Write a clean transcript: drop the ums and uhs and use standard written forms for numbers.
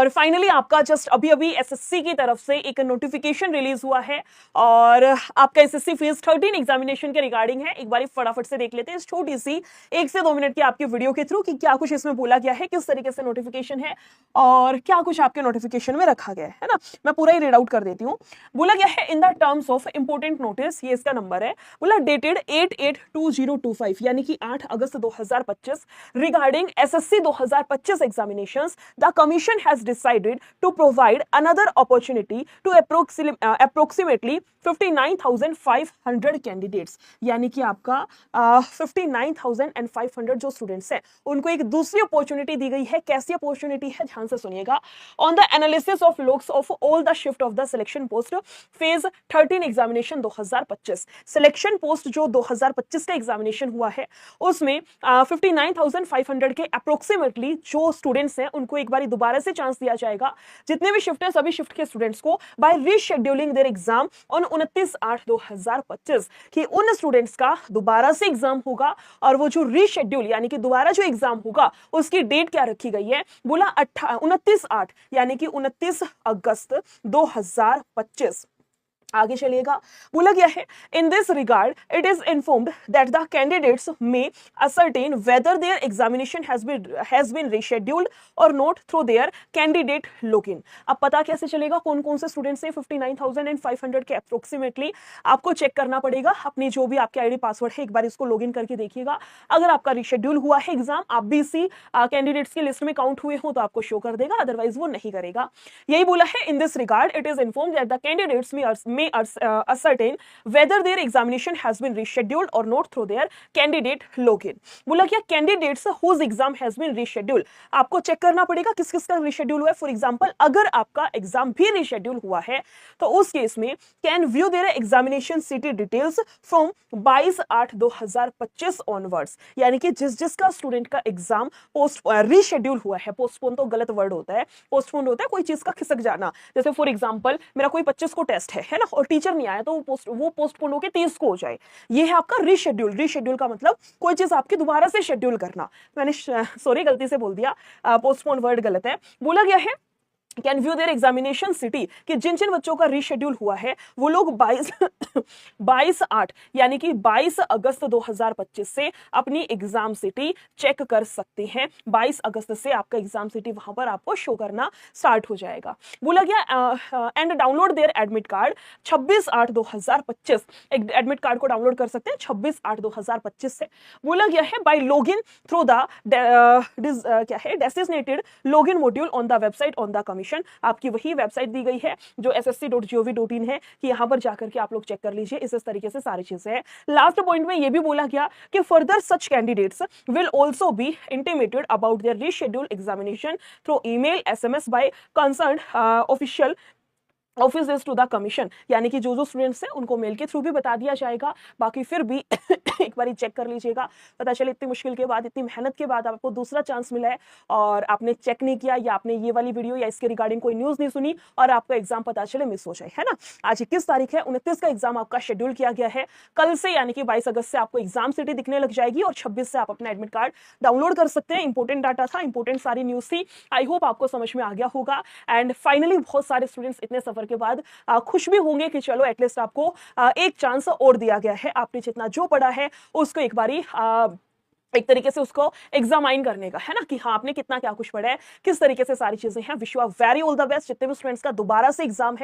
और फाइनली आपका जस्ट अभी अभी एसएससी की तरफ से एक नोटिफिकेशन रिलीज हुआ है और आपका एसएससी फेज 13 एग्जामिनेशन के रिगार्डिंग है। एक बार फटाफट से देख लेते हैं इस छोटी सी 1 से 2 मिनट की आपकी वीडियो के थ्रू कि क्या कुछ इसमें बोला गया है, किस तरीके से नोटिफिकेशन है और क्या कुछ आपके नोटिफिकेशन में रखा गया है ना। मैं पूरा ही रीड आउट कर देती हूँ। बोला गया है in the terms of important notice, ये इसका नंबर है, बोला डेटेड 8/8/2025 यानी कि 8 अगस्त 2025 regarding SSC 2025 examinations the commission has decided to provide another opportunity to approximately 59,500 candidates, यानी कि आपका 59,500 जो स्टूडेंट्स हैं उनको एक दूसरी अपॉर्चुनिटी दी गई है। कैसी अपॉर्चुनिटी है, ध्यान से सुनिएगा। On the analysis of looks of all the shift of the selection post phase 13 examination 2025, selection post जो 2025 का एग्जामिनेशन हुआ है उसमें 59,500 के अप्रोक्सीमेटली जो स्टूडेंट्स हैं उनको एक बार दोबारा से चांस दिया जाएगा। जितने भी शिफ्ट हैं सभी शिफ्ट के स्टूडेंट्स को by rescheduling their exam on 29/8/2025 कि उन स्टूडेंट्स का दोबारा से एग्जाम होगा और वो जो रीशेड्यूल यानी कि दोबारा जो एग्जाम होगा उसकी डेट क्या रखी गई है, बोला 29/8 यानी कि 29 अगस्त 2025। आगे चलिएगा। बोला गया है in this regard it is informed that the candidates may ascertain whether their examination has been rescheduled or not through their candidate login. अब पता कैसे चलेगा कौन कौन से स्टूडेंट्स हैं 59,500 के अप्रोक्सीमेटली, आपको चेक करना पड़ेगा अपनी जो भी आपके आईडी पासवर्ड है एक बार इसको लॉगिन करके देखिएगा। अगर आपका रीशेड्यूल हुआ है एग्जाम, आप भी इसी कैंडिडेट्स की लिस्ट में काउंट हुए हो तो आपको शो कर देगा, अदरवाइज वो नहीं करेगा। यही बोला है in this regard it is informed that the candidates may ascertain whether their examination has been rescheduled or not through their candidate login। बोला क्या candidates whose exam has been rescheduled, आपको चेक करना पड़ेगा किस किस का reschedule हुआ है। फॉर एग्जांपल अगर आपका एग्जाम भी reschedule हुआ है तो उस केस में can view their examination city details from 22/8/2025 onwards, यानी कि जिस जिसका स्टूडेंट का एग्जाम रीशेड्यूल हुआ है, पोस्टपोन तो गलत वर्ड होता है, पोस्टपोन होता है कोई चीज का खिसक जाना। जैसे फॉर एग्जांपल मेरा कोई 25 को टेस्ट है ना और टीचर नहीं आया तो वो पोस्टपोन होकर 30 को हो जाए, ये है आपका रीशेड्यूल। रीशेड्यूल का मतलब कोई चीज आपकी दोबारा से शेड्यूल करना। मैंने सॉरी गलती से बोल दिया, पोस्टपोन वर्ड गलत है। बोला गया है can view their examination city कि जिन जिन बच्चों का रीशेड्यूल हुआ है वो लोग 22/8 यानी कि 22 अगस्त 2025 से अपनी एग्जाम सिटी चेक कर सकते हैं। 22 अगस्त से आपका एग्जाम सिटी वहां पर आपको शो करना स्टार्ट हो जाएगा। बोला गया and download there admit card 26/8/2025, एक एडमिट कार्ड को डाउनलोड कर सकते हैं 26/8/2025 से। बोला गया है बाय लॉगिन थ्रू द क्या है designated login module on the website on the commission. आपकी वही वेबसाइट दी गई है जो ssc.gov.in है कि यहां पर जाकर के आप लोग चेक कर लीजिए। इस तरीके से सारी चीजें हैं। लास्ट पॉइंट में यह भी बोला गया कि further such candidates will also be intimated about their rescheduled examination through email SMS by concerned official office to the commission, यानी कि जो स्टूडेंट्स हैं उनको मेल के थ्रू भी बता दिया जाएगा। बाकी फिर भी एक बार चेक कर लीजिएगा, पता चले इतनी मुश्किल के बाद, इतनी मेहनत के बाद आपको दूसरा चांस मिला है और आपने चेक नहीं किया या आपने ये वाली वीडियो या इसके रिगार्डिंग कोई न्यूज नहीं सुनी और आपका एग्जाम पता चले मिस हो जाए, है ना। आज 21 तारीख है, 29 का एग्जाम आपका शेड्यूल किया गया है। कल से यानी कि 22 अगस्त से आपको एग्जाम सिटी दिखने लग जाएगी और 26 से आप अपना एडमिट कार्ड डाउनलोड कर सकते हैं। इंपॉर्टेंट डाटा था, इंपॉर्टेंट सारी न्यूज थी। आई होप आपको समझ में आ गया होगा एंड फाइनली बहुत सारे स्टूडेंट्स इतने सफर के बाद खुश भी होंगे कि चलो एटलीस्ट आपको एक चांस और दिया गया है। आपने जितना जो पढ़ा है उसको एक बारी एक तरीके से उसको एग्जामाइन करने का, है ना, कि हाँ आपने कितना क्या कुछ पढ़ा है, किस तरीके से सारी चीजें हैं। Wish you very all the best जितने भी स्टूडेंट्स का दोबारा से एग्जाम है।